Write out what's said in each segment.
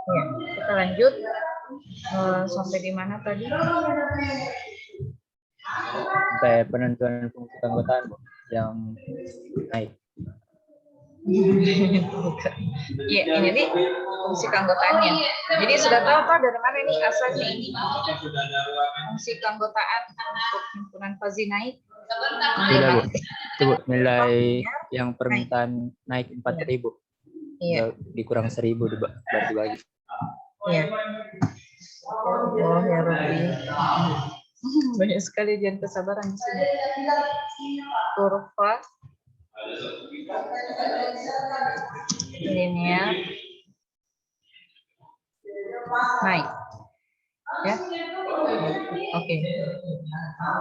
Ya, kita lanjut sampai di mana tadi? Sampai penentuan fungsi keanggotaan yang naik. Iya, ini nih fungsi keanggotaannya. Jadi sudah tahu Pak dari mana ini asalnya ini fungsi keanggotaan untuk himpunan Fazi naik. Tidak, Bu. Itu nilai yang permintaan naik 4.000. Iya. Dikurang 1.000 dibagi. Iya. Oh ya Rabbi. Banyak sekali ujian kesabaran di sini. Kurva linear naik. Ya. Oke.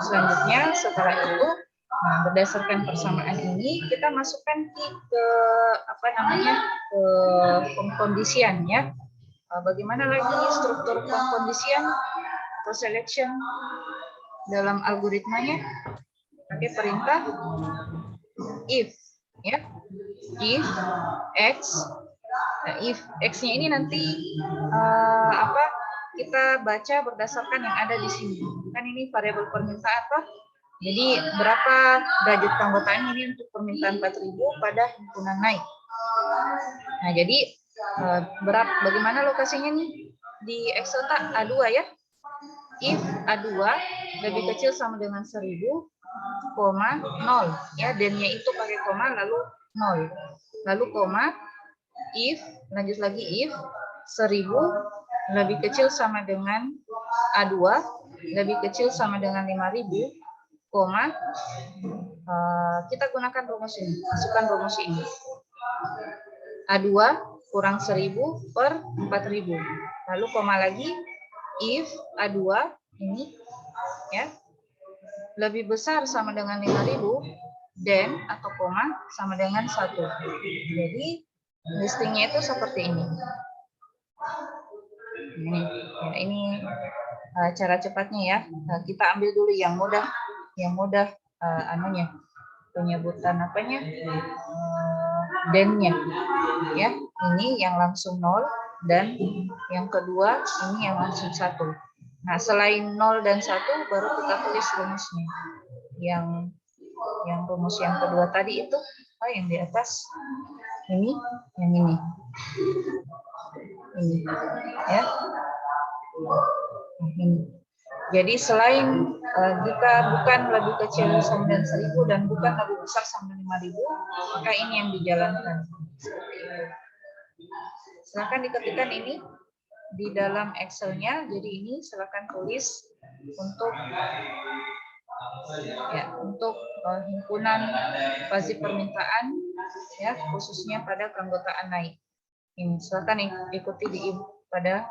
Selanjutnya setelah itu berdasarkan persamaan ini kita masukkan ke apa namanya ke pengkondisian ya. Bagaimana lagi struktur pengkondisian atau selection dalam algoritmanya? Pakai perintah if ya. If x, nah, if x-nya ini nanti kita baca berdasarkan yang ada di sini. Kan ini variabel permintaan toh. Jadi berapa derajat keanggotaan ini untuk permintaan 4.000 pada himpunan naik. Nah, jadi bagaimana lokasinya nih di Excel tak A2 ya. If A2 lebih kecil sama dengan 1.000, 0 ya, dan-nya itu pakai koma lalu 0. Lalu koma if, lanjut lagi if 1.000 lebih kecil sama dengan A2 lebih kecil sama dengan 5.000, koma kita gunakan rumus ini, masukkan rumus ini. A2 kurang 1.000 per 4.000. Lalu koma lagi if A2 ini ya lebih besar sama dengan 5.000 dan atau koma sama dengan 1. Jadi listingnya itu seperti ini. Ini cara cepatnya ya. Kita ambil dulu yang mudah penyebutan apanya dan-nya ya. Ini yang langsung 0 dan yang kedua ini yang langsung 1. Nah, selain 0 dan 1 baru kita tulis rumusnya. Yang rumus yang kedua tadi itu yang di atas ini, yang ini ya. Ini. Jadi selain jika bukan lebih kecil sama dengan 1.000 dan bukan lebih besar sama dengan 5.000, maka ini yang dijalankan. Silakan diketikkan ini di dalam Excel-nya. Jadi ini silakan tulis untuk himpunan Fazi permintaan ya, khususnya pada keanggotaan naik. Ini silakan ikuti pada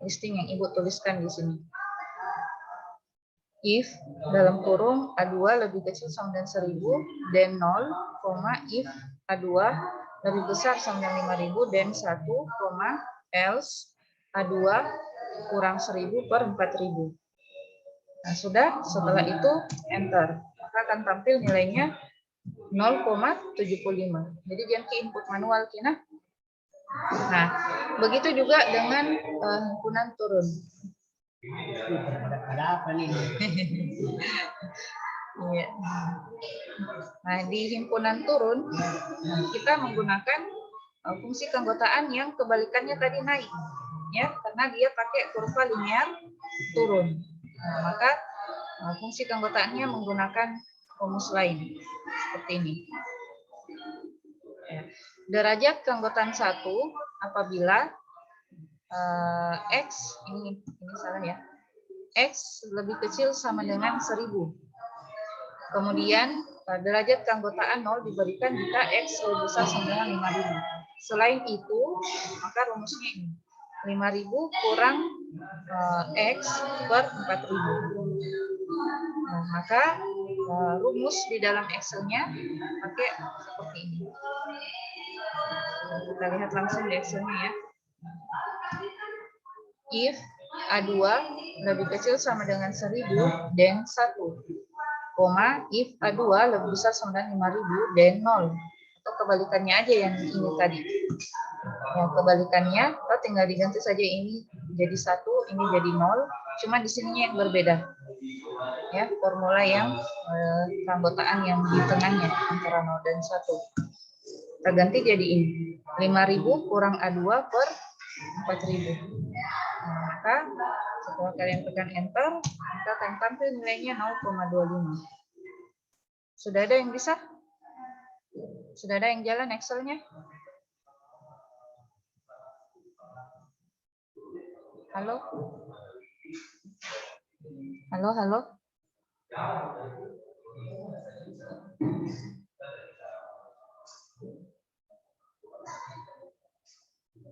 listing yang Ibu tuliskan di sini. If dalam kurung A2 lebih kecil sama dengan 1.000 dan 0, if A2 lebih besar sama dengan 5.000 dan 1, else A2 kurang 1.000 per 4.000. Nah, sudah, setelah itu enter. Maka akan tampil nilainya 0,75. Jadi jangan ke input manual kina. Nah, begitu juga dengan himpunan turun. Ada apa nih? Iya. Nah, di himpunan turun kita menggunakan fungsi keanggotaan yang kebalikannya tadi naik, ya, karena dia pakai kurva linear turun. Nah, maka fungsi keanggotaannya menggunakan rumus lain seperti ini. Ya. Derajat keanggotaan 1 apabila X ini salah ya. X lebih kecil sama dengan 1.000. Kemudian derajat keanggotaan 0 diberikan jika X lebih besar sama dengan 5.000. Selain itu, maka rumusnya ini. 5.000 kurang X per 4.000. Nah, maka rumus di dalam Excel-nya pakai seperti ini. Kita lihat langsung di Excel-nya ya. If A2 lebih kecil sama dengan 1.000 dan 1, if A2 lebih besar sama dengan 5.000 dan 0. Atau kebalikannya aja yang ini tadi. Yang kebalikannya, kita tinggal diganti saja ini jadi 1, ini jadi 0. Cuma di sininya yang berbeda. Ya, formula yang keanggotaan yang di tengahnya antara 0 dan 1. Kita ganti jadi ini. 5.000 kurang A2 per 4.000. Nah, maka setelah kalian tekan enter, kita akan tampil nilainya 0,25. Sudah ada yang bisa? Sudah ada yang jalan Excel-nya? Halo? Halo, halo?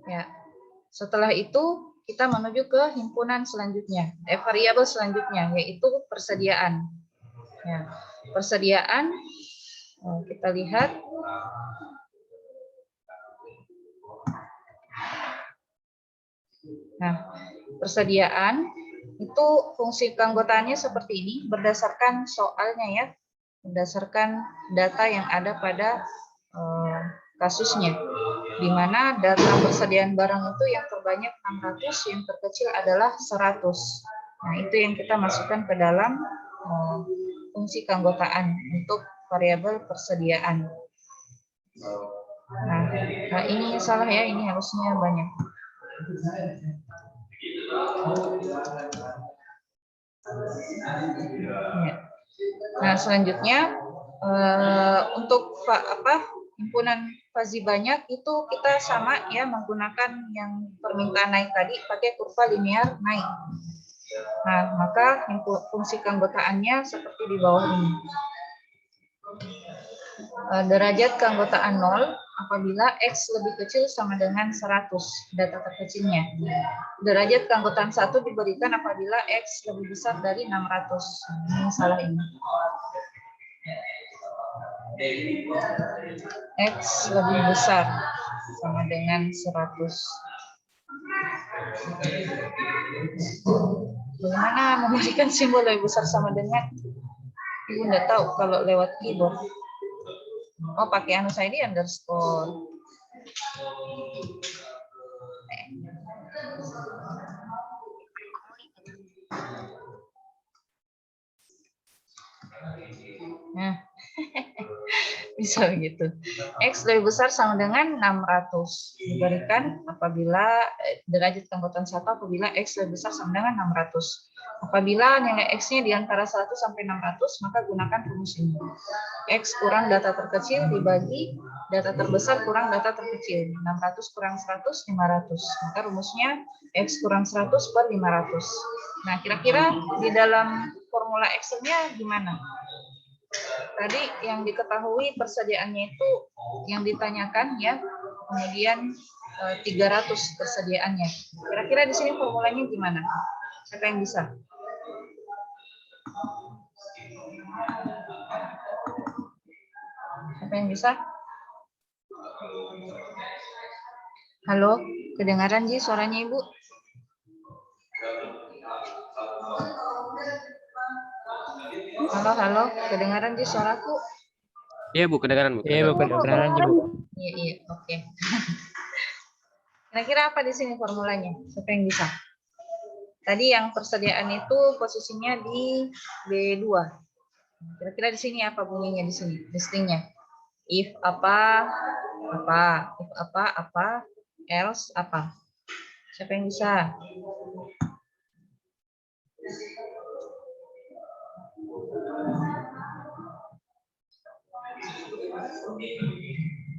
Ya. Setelah itu kita menuju ke himpunan selanjutnya, variabel selanjutnya yaitu persediaan. Ya. Persediaan kita lihat Nah, persediaan itu fungsi keanggotaannya seperti ini berdasarkan soalnya ya, berdasarkan data yang ada pada kasusnya, di mana data persediaan barang itu yang terbanyak 600, yang terkecil adalah 100. Nah, itu yang kita masukkan ke dalam fungsi keanggotaan untuk variabel persediaan. Nah, ini salah ya, ini harusnya banyak. Ya. Nah, selanjutnya untuk himpunan fazi banyak itu kita sama ya, menggunakan yang permintaan naik tadi pakai kurva linear naik. Nah, maka fungsi keanggotaannya seperti di bawah ini. Derajat keanggotaan 0 apabila X lebih kecil sama dengan 100, data terkecilnya. Derajat keanggotaan 1 diberikan apabila X lebih besar dari 600. Ini salah ini. X lebih besar sama dengan 100. Bagaimana memberikan simbol lebih besar sama dengan? Ibu nggak tahu kalau lewat keyboard. Oh, pakai anu underscore. Nah, bisa begitu. X lebih besar sama dengan 600. Diberikan apabila derajat keanggotaan 1 apabila X lebih besar sama dengan 600. Apabila nilai X-nya di antara 100 sampai 600, maka gunakan rumus ini. X kurang data terkecil dibagi data terbesar kurang data terkecil. 600 kurang 100, 500. Maka rumusnya X kurang 100 per 500. Nah, kira-kira di dalam formula Excel-nya gimana? Tadi yang diketahui persediaannya itu yang ditanyakan ya, kemudian 300 persediaannya. Kira-kira di sini formulanya gimana? Siapa yang bisa? Siapa yang bisa? Halo, kedengaran Ji suaranya Ibu? Halo, halo, kedengaran Ji suaraku? Iya Bu, kedengaran Bu. Iya, Bu, kedengaran aja, Bu. Iya, oke. Kira-kira apa di sini formulanya? Siapa yang bisa? Tadi yang persediaan itu posisinya di B2. Kira-kira di sini apa bunyinya di sini? Listingnya. If apa, if apa, else apa. Siapa yang bisa?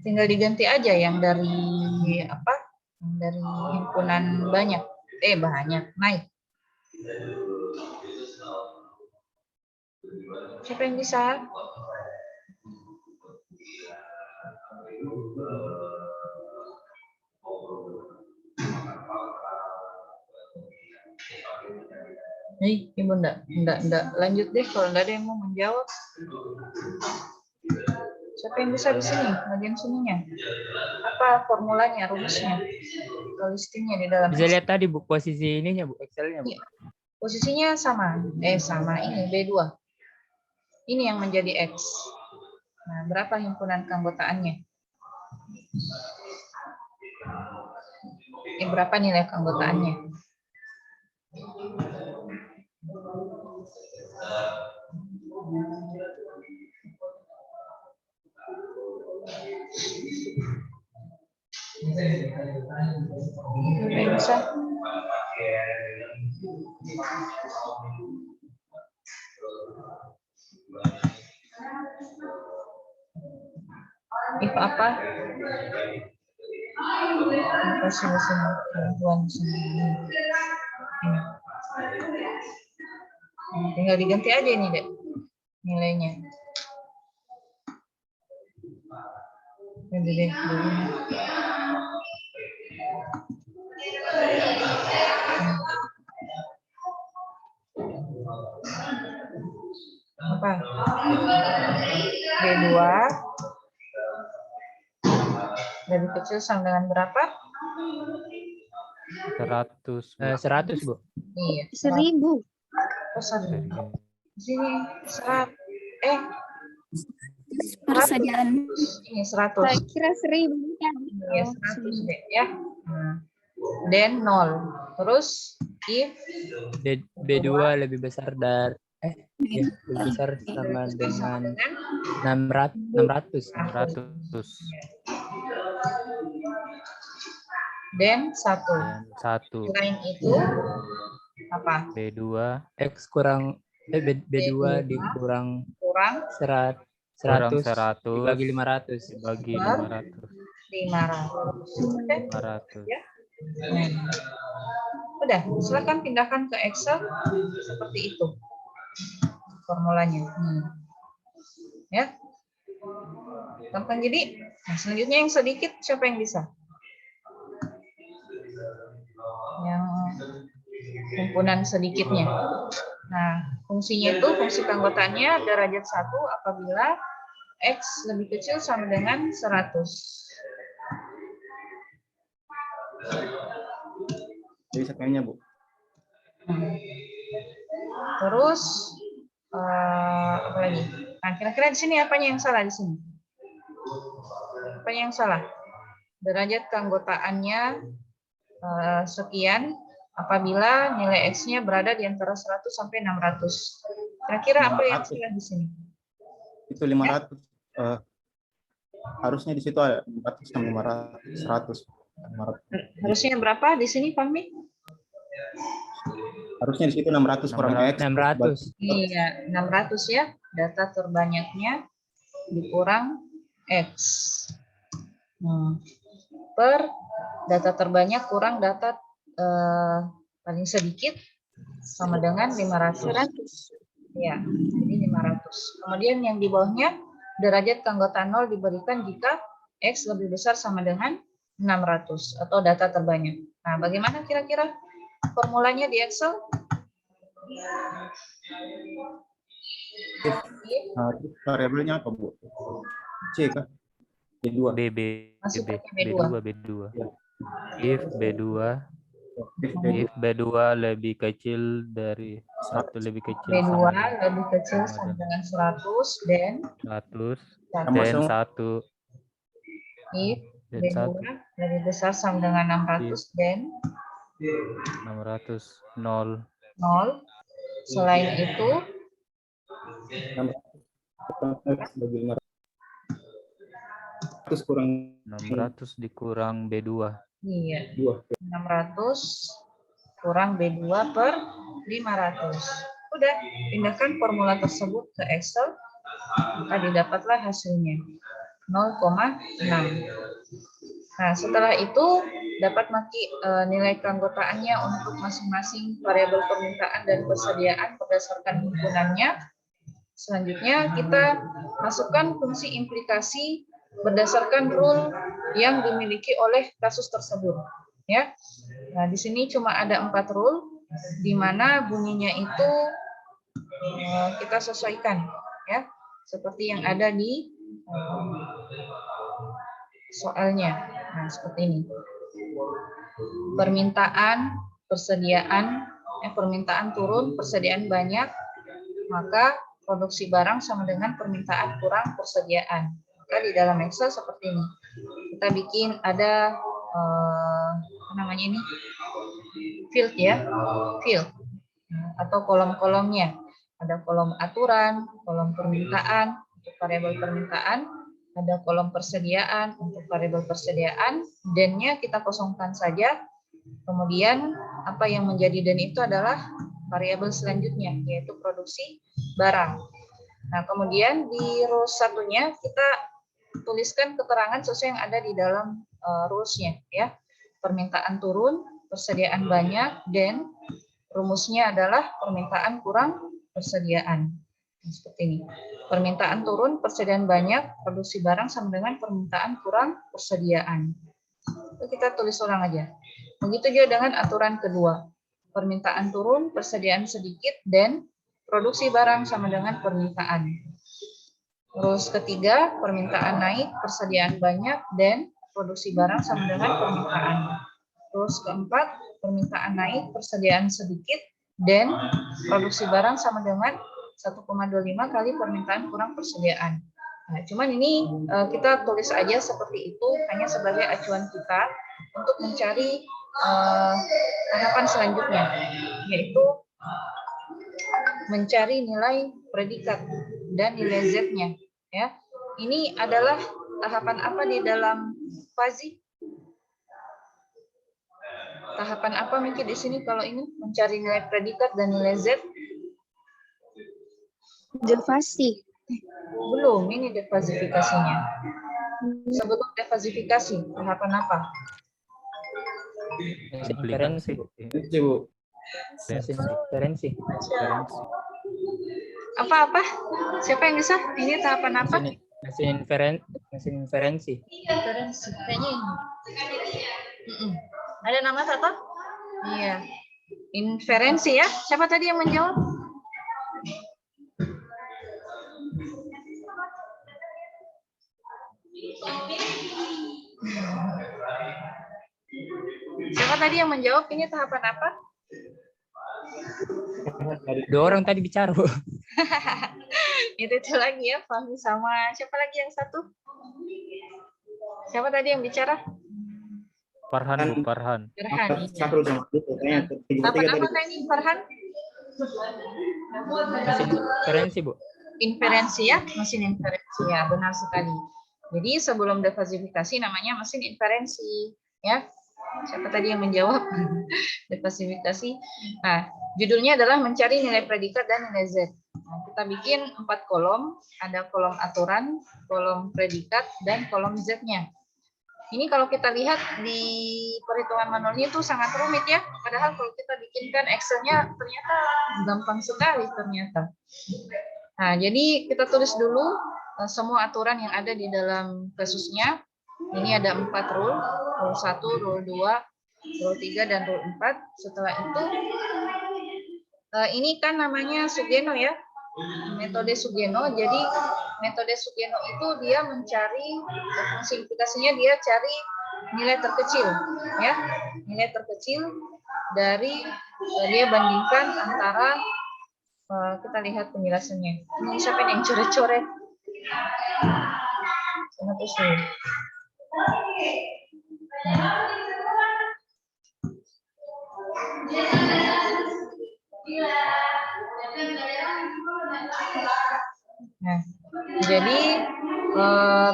Tinggal diganti aja yang dari apa? Dari himpunan banyak. Banyak, naik. Siapa yang bisa? Ibu enggak lanjut deh kalau enggak ada yang mau menjawab. Siapa yang bisa di sini? Bagian sininya. Apa formulanya, rumusnya? Listingnya di dalam. Bisa lihat tadi Bu posisi ininya Bu, Excel-nya Bu. Iya. Posisinya sama. Sama ini B2. Ini yang menjadi X. Nah, berapa himpunan keanggotaannya? Berapa nilai keanggotaannya? Bisa. If apa? Apa sini bantuan sini. Tinggal diganti aja ini deh nilainya. Ini deh. Apa? B2 lebih kecil sama dengan berapa? 100. 100, Bu. Iya. 1000. Oh, 1000. Sini 100. Persediaan. Ini 100. Saya kira 1000 kan. Iya, 100 deh ya. Then 0. Terus if B2 lebih besar dari lebih besar sama dengan 600. 100. then 1. Dan 1. Selain itu apa? B2. X kurang B2 dikurang Kurang 100 Kurang 100 dibagi 500. dibagi 500. 500. 500. Ya. Udah, silakan pindahkan ke Excel seperti itu formulanya. Ya. Gampang jadi. Nah, selanjutnya yang sedikit siapa yang bisa? Yang himpunan sedikitnya. Nah, fungsinya itu fungsi keanggotaannya derajat 1 apabila X lebih kecil sama dengan 100. Jadi satunya, Bu. Terus apa lagi? Nah, kira-kira di sini apanya yang salah di sini? Apanya yang salah? Derajat keanggotaannya sekian apabila nilai X-nya berada di antara 100 sampai 600. Kira-kira apa yang salah di sini? Itu 500. Harusnya di situ ada 400 sampai 500, 100. 500. Harusnya berapa di sini, Fahmi? Harusnya di situ 600 kurang X. 600. Iya, 600 ya. Data terbanyaknya dikurang X. Per data terbanyak kurang data paling sedikit sama dengan 500. Ya, jadi 500. Kemudian yang di bawahnya derajat keanggotaan 0 diberikan jika X lebih besar sama dengan 600 atau data terbanyak. Nah, bagaimana kira-kira formulanya di Excel? Variabelnya apa, Bu? C kah? B2. Masih B2. pakai B2. If B2 lebih kecil dari 1 lebih kecil B2 sama lebih kecil sama dengan 100 dan 100 Sama dan semua. 1 if dan B2 lebih besar sama dengan 600 dan 600 0 0. Selain itu 600 kurang 600 dikurang B2. iya 2. 600 kurang B2 per 500. Udah, pindahkan formula tersebut ke Excel, maka didapatlah hasilnya 0,6. Nah, setelah itu dapat maki nilai keanggotaannya untuk masing-masing variabel permintaan dan persediaan berdasarkan himpunannya. Selanjutnya kita masukkan fungsi implikasi berdasarkan rule yang dimiliki oleh kasus tersebut. Ya, nah di sini cuma ada 4 rule, di mana bunyinya itu kita sesuaikan, ya, seperti yang ada di soalnya. Nah, seperti ini. Permintaan, persediaan, permintaan turun, persediaan banyak, maka produksi barang sama dengan permintaan kurang persediaan. Maka di dalam Excel seperti ini. kita bikin ada apa namanya ini, field ya, field atau kolom-kolomnya. Ada kolom aturan, kolom permintaan untuk variabel permintaan, ada kolom persediaan untuk variabel persediaan, dan-nya kita kosongkan saja. Kemudian apa yang menjadi dan itu adalah variabel selanjutnya, yaitu produksi barang. Nah, kemudian di rules satunya kita tuliskan keterangan sesuai yang ada di dalam rules-nya ya. Permintaan turun, persediaan banyak, dan rumusnya adalah permintaan kurang persediaan. Seperti ini. Permintaan turun, persediaan banyak, produksi barang sama dengan permintaan kurang persediaan. Itu kita tulis ulang aja. Begitu juga dengan aturan kedua. Permintaan turun, persediaan sedikit, dan produksi barang sama dengan permintaan. Terus ketiga, permintaan naik, persediaan banyak, dan produksi barang sama dengan permintaan. Terus keempat, permintaan naik, persediaan sedikit, dan produksi barang sama dengan 1,25 kali permintaan kurang persediaan. Nah, cuman ini kita tulis aja seperti itu hanya sebagai acuan kita untuk mencari tahapan selanjutnya, yaitu mencari nilai predikat dan nilai Z-nya. Ya, ini adalah tahapan apa di dalam fuzzy? Tahapan apa mungkin di sini kalau ini mencari nilai predikat dan nilai Z? Defasi. Belum, ini defasifikasinya. Sebelum defasifikasi, tahapan apa? Inferensi, Bu. Itu, Bu. Mesin inferensi. Apa-apa? Siapa yang bisa? Ini tahapan apa? Mesin inferensi. Inferensi. Kayaknya ini. Ada nama satu? Iya. Inferensi ya. Siapa tadi yang menjawab? Siapa tadi yang menjawab? Ini tahapan apa? Dua orang tadi bicara, Bu. Itu lagi ya, Fahmi sama siapa lagi yang satu? Siapa tadi yang bicara? Farhan, Bu, Farhan. Farhan. Syahrul sama itu kayaknya Tahapan apa tadi, Farhan? Mesin inferensi, Bu. Inferensi ya, mesin inferensi ya, benar sekali. Jadi sebelum defasifikasi namanya mesin inferensi ya. Siapa tadi yang menjawab? Defasifikasi. Nah, judulnya adalah mencari nilai predikat dan nilai Z. Nah, kita bikin 4 kolom, ada kolom aturan, kolom predikat, dan kolom Z-nya. Ini kalau kita lihat di perhitungan manualnya itu sangat rumit ya. Padahal kalau kita bikinkan Excel-nya ternyata gampang sekali ternyata. Nah, jadi kita tulis dulu semua aturan yang ada di dalam kasusnya. Ini ada 4 rule, rule 1, rule 2, rule 3, dan rule 4. Setelah itu, ini kan namanya Sugeno ya, metode Sugeno. Jadi metode Sugeno itu dia mencari, fungsi implikasinya dia cari nilai terkecil, ya, nilai terkecil dari dia bandingkan antara, kita lihat penjelasannya. Ini siapa yang coret-coret? Sangat usul. Nah, jadi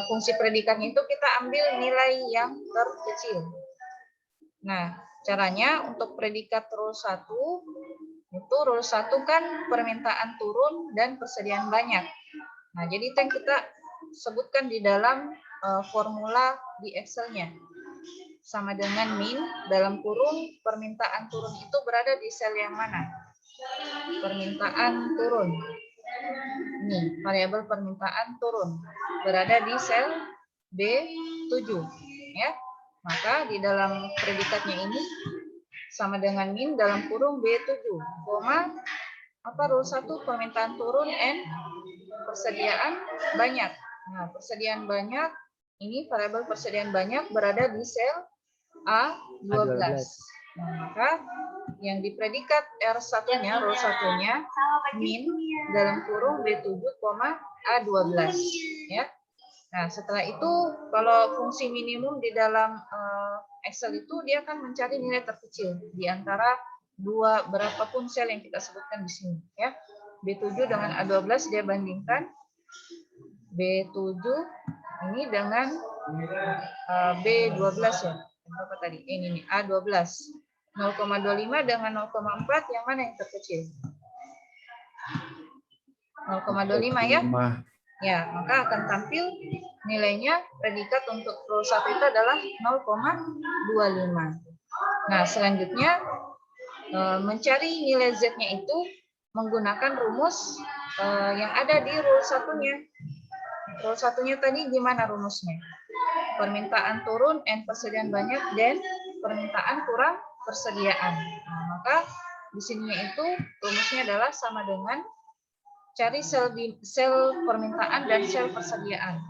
fungsi predikatnya itu kita ambil nilai yang terkecil. Nah, caranya untuk predikat rule 1, itu rule 1 kan permintaan turun dan persediaan banyak. Nah, jadi itu yang kita sebutkan di dalam formula di Excel-nya. Sama dengan min, dalam kurung permintaan turun itu berada di sel yang mana? Permintaan turun. Ini, variabel permintaan turun. Berada di sel B7. Ya. Maka di dalam predikatnya ini sama dengan min dalam kurung B7, koma, apa rule 1 permintaan turun N persediaan banyak. Nah, persediaan banyak ini variabel persediaan banyak berada di sel A12. Nah, maka yang di predikat R1-nya, rule 1-nya min dalam kurung B7, A12 ya. Nah, setelah itu kalau fungsi minimum di dalam Excel itu dia akan mencari nilai terkecil di antara berapapun sel yang kita sebutkan di sini ya. B7 dengan A12 dia bandingkan B7 ini dengan B12 ya. Berapa tadi? Ini nih A12. 0,25 dengan 0,4 yang mana yang terkecil? 0,25 ya. Ya, maka akan tampil nilainya predikat untuk rule 1 itu adalah 0,25. Nah, selanjutnya mencari nilai Z-nya itu menggunakan rumus yang ada di rule 1-nya. Rule 1-nya tadi gimana rumusnya? Permintaan turun, N persediaan banyak, dan permintaan kurang persediaan. Nah, maka di sini itu rumusnya adalah sama dengan cari sel permintaan dan sel persediaan.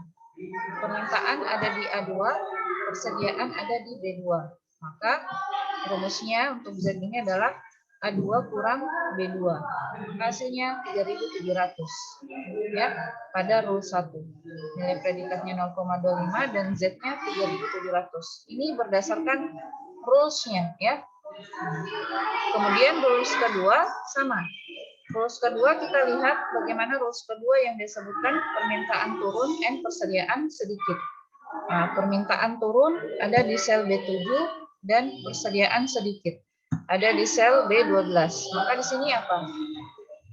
Permintaan ada di A2, persediaan ada di B2. Maka rumusnya untuk Z ini adalah A2 kurang B2. Hasilnya 3.700 ya pada rule 1. Nilai predikatnya 0,25 dan Z-nya 3.700. Ini berdasarkan rules-nya ya. Kemudian rules kedua sama. Rules kedua kita lihat bagaimana rules kedua yang disebutkan permintaan turun N persediaan sedikit. Nah, permintaan turun ada di sel B7 dan persediaan sedikit ada di sel B12. Maka di sini apa?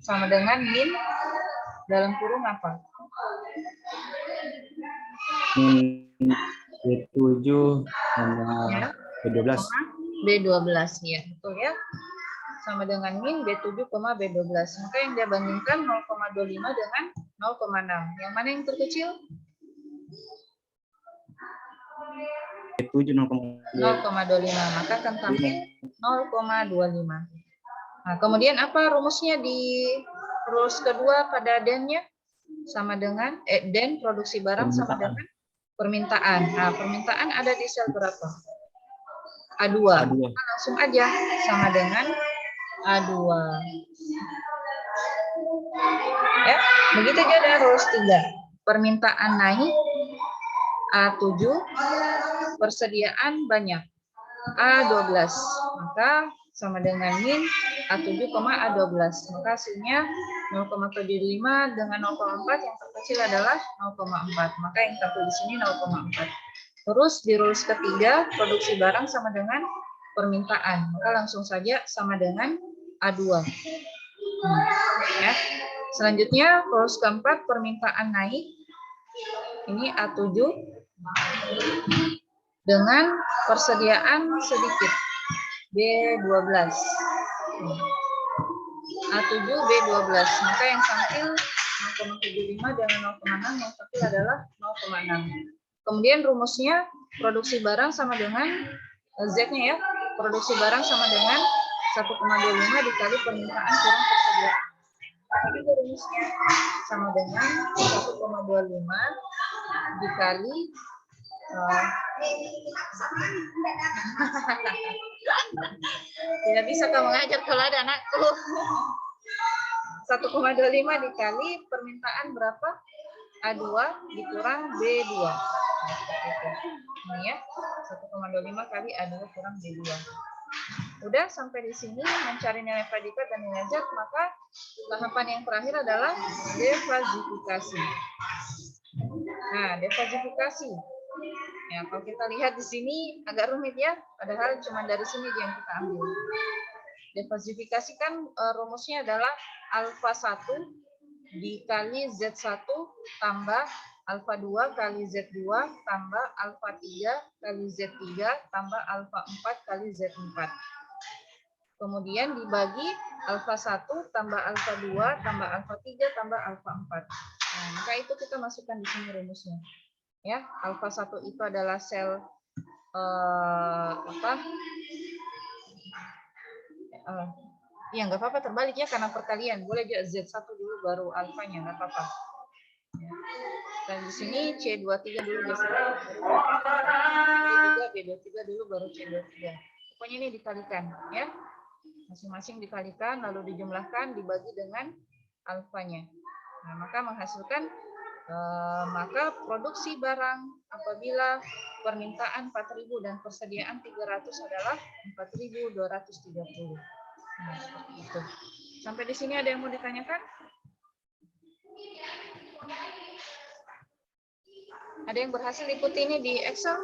Sama dengan min dalam kurung apa? Min B7 sama Ya. B12. B12 ya, betul ya. Sama dengan min B7, B12. Maka yang dia bandingkan 0,25 dengan 0,6. Yang mana yang terkecil? B7 0,25. Maka akan tampil 0,25. Nah, kemudian apa rumusnya di rules kedua pada den-nya? Sama dengan den produksi barang sama dengan permintaan. Nah, permintaan ada di sel berapa? A2. Nah, langsung aja sama dengan A2. Ya, begitu juga ada rules 3. Permintaan naik A7, persediaan banyak A12. Maka sama dengan min A7, A12. Maka hasilnya 0,75 dengan 0,4 yang terkecil adalah 0,4. Maka yang tampil di sini 0,4. Terus di rules ketiga, produksi barang sama dengan permintaan. Maka langsung saja sama dengan A2. Ya. Selanjutnya, rules keempat, permintaan naik. Ini A7 dengan persediaan sedikit. B12. A7, B12. Maka yang tampil 0,75 dengan 0,6, yang tampil adalah 0,6. Kemudian rumusnya produksi barang sama dengan Z-nya ya. Produksi barang sama dengan 1,25 dikali permintaan kurang persediaan. Jadi rumusnya sama dengan 1,25 dikali tidak bisa kamu ngajar kalau ada anakku. 1,25 dikali permintaan berapa? A2 dikurang B2. Ini ya, 1,25 kali A2 kurang B2. Udah sampai di sini mencari nilai predikat dan nilai Z, maka tahapan yang terakhir adalah defasifikasi. Nah, defasifikasi. Ya, kalau kita lihat di sini agak rumit ya, padahal cuma dari sini yang kita ambil. Defasifikasi kan rumusnya adalah alfa 1 dikali Z1 tambah alfa 2 kali Z2 tambah alfa 3 kali Z3 tambah alfa 4 kali Z4. Kemudian dibagi alfa 1 tambah alfa 2 tambah alfa 3 tambah alfa 4. Nah, maka itu kita masukkan di sini rumusnya. Ya, alfa 1 itu adalah sel ya nggak apa-apa terbalik ya karena perkalian. Boleh juga Z1 dulu baru alfanya, nggak apa-apa. Ya. Dan di sini C23 dulu biasanya. C3, B23 dulu baru C23. Pokoknya ini dikalikan ya. Masing-masing dikalikan lalu dijumlahkan dibagi dengan alfanya. Nah, maka menghasilkan maka produksi barang apabila permintaan 4.000 dan persediaan 300 adalah 4.230. Nah, seperti itu. Sampai di sini ada yang mau ditanyakan? Ada yang berhasil ikuti ini di Excel?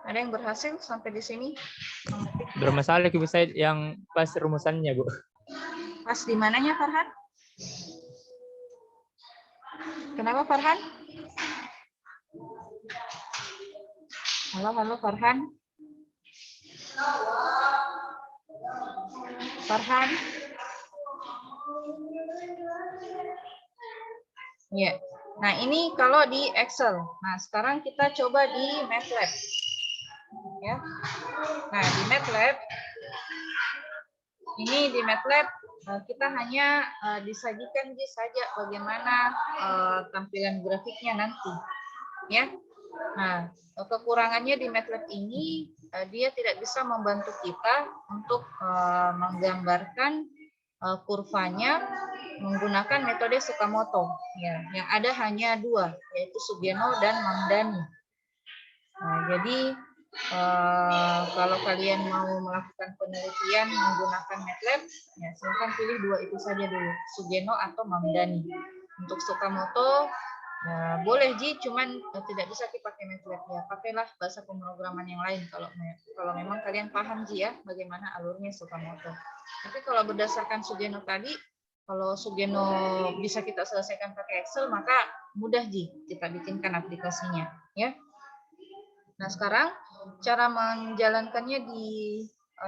Ada yang berhasil sampai di sini? Bermasalah Ibu Said yang pas rumusannya, Bu. Pas di mananya, Farhan? Kenapa, Farhan? Halo, Farhan. Farhan. Ya. Nah, ini kalau di Excel. Nah, sekarang kita coba di MATLAB. Ya. Nah, di MATLAB ini di MATLAB kita hanya disajikan saja bagaimana tampilan grafiknya nanti, ya. Nah, kekurangannya di MATLAB ini dia tidak bisa membantu kita untuk menggambarkan kurvanya menggunakan metode Tsukamoto, ya. Yang ada hanya dua, yaitu Sugeno dan Mamdani. Nah, jadi kalau kalian mau melakukan penelitian menggunakan MATLAB, ya silakan pilih dua itu saja dulu, Sugeno atau Mamdani. Untuk Tsukamoto boleh Ji, cuman tidak bisa dipakai MATLAB, ya. Pakailah bahasa pemrograman yang lain kalau memang kalian paham Ji ya bagaimana alurnya Tsukamoto. Tapi kalau berdasarkan Sugeno tadi, kalau Sugeno bisa kita selesaikan pakai Excel, maka mudah Ji kita bikinkan aplikasinya, ya. Nah, sekarang cara menjalankannya di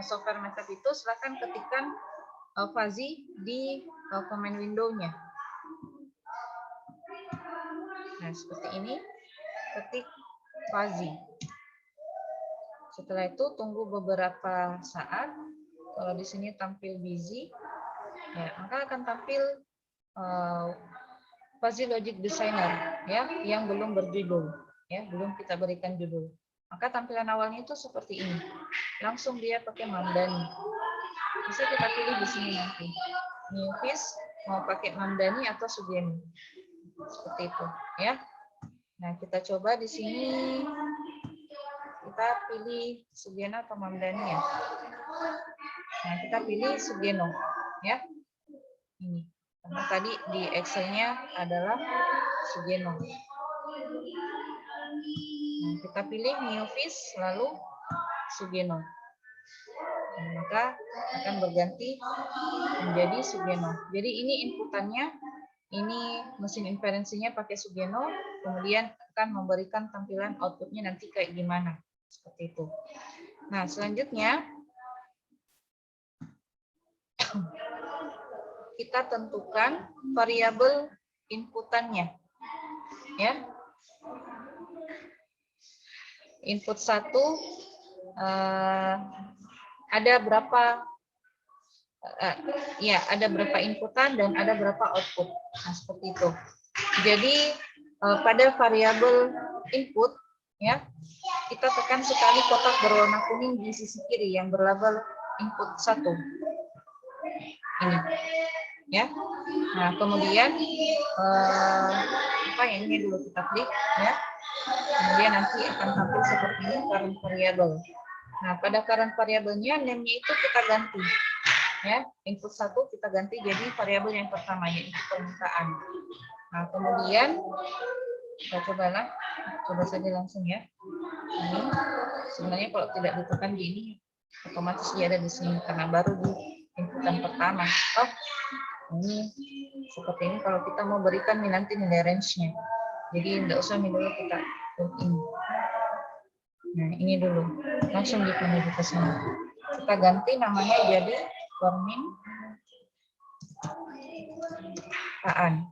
software MATLAB itu silakan ketikkan Fuzzy di command window-nya. Nah, seperti ini, ketik Fuzzy. Setelah itu tunggu beberapa saat. Kalau di sini tampil busy, ya, maka akan tampil Fuzzy Logic Designer, ya, yang belum berjudul, ya, belum kita berikan judul. Maka tampilan awalnya itu seperti ini. Langsung dia pakai Mamdani. Bisa kita pilih di sini nanti. New Fish mau pakai Mamdani atau Sugeno. Seperti itu, ya. Nah, kita coba di sini. Kita pilih Sugeno atau Mamdani, ya. Nah, kita pilih Sugeno, ya. Ini. Karena tadi di Excel-nya adalah Sugeno. Nah, kita pilih New Fish lalu Sugeno. Nah, maka akan berganti menjadi Sugeno. Jadi ini inputannya, ini mesin inferensinya pakai Sugeno, kemudian akan memberikan tampilan outputnya nanti kayak gimana. Seperti itu. Nah, selanjutnya kita tentukan variabel inputannya, ya. Input 1 ada berapa ada berapa inputan dan ada berapa output. Nah, seperti itu. Jadi pada variabel input, ya, kita tekan sekali kotak berwarna kuning di sisi kiri yang berlabel input 1. Ini, ya. Nah, kemudian ini dulu kita klik, ya. Kemudian nanti akan tampil seperti ini current variable. Nah, pada current variabelnya name-nya itu kita ganti, ya. Input 1 kita ganti jadi variabel yang pertama, yaitu permintaan. Nah, kemudian kita coba saja langsung, ya. Ini sebenarnya kalau tidak ditekan gini otomatis dia ada di sini karena baru di inputan pertama. Oh, ini seperti ini kalau kita mau berikan nanti nilai range-nya. Jadi tidak usah dulu kita ini. Nah, ini dulu langsung dipilih ke sini. Kita ganti namanya jadi permintaan.